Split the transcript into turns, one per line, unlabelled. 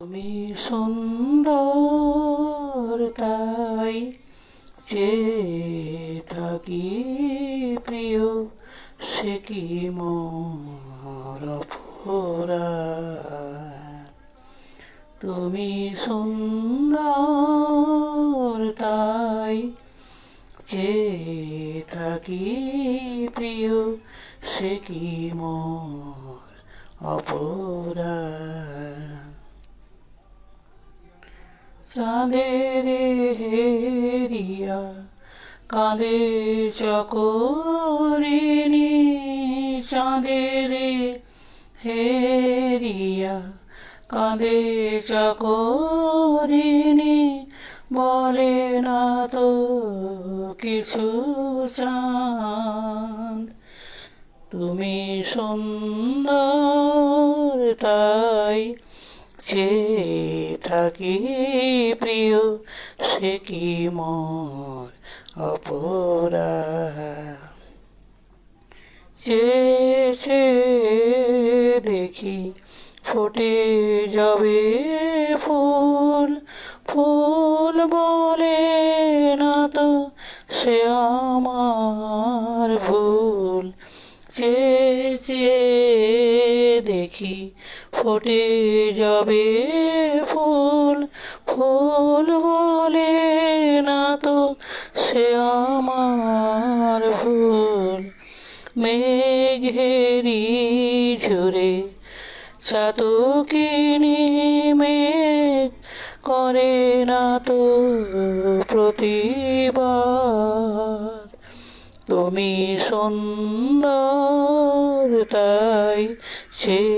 তুমি সুন্দর তাই চেয়ে থাকি প্রিয়, সে কি মোর অপরাধ। তুমি সুন্দর তাই চেয়ে থাকি প্রিয়, সে কি মোর অপরাধ। চাঁদের হেরিয়া কাঁদে চকরিণী, চাঁদের হেরিয়া কাঁদে চকরিণী, বলে না তো কিছু চাঁদ। তুমি সুন্দর তাই চেয়ে থাকি প্রিয়, সে কি মোর অপরাধ। চেয়ে দেখি ফুটে যাবে ফুল, ফুল বলে না তো সে আমার ভুল। চেয়ে দেখি ফুটে যাবে ফুল, ফুল বলে না তো সে আমার ভুল। মেঘেরি ঝরে চাতকিনি মেঘ করে না তো প্রতিবাদ। তুমি সুন্দর তাই চেয়ে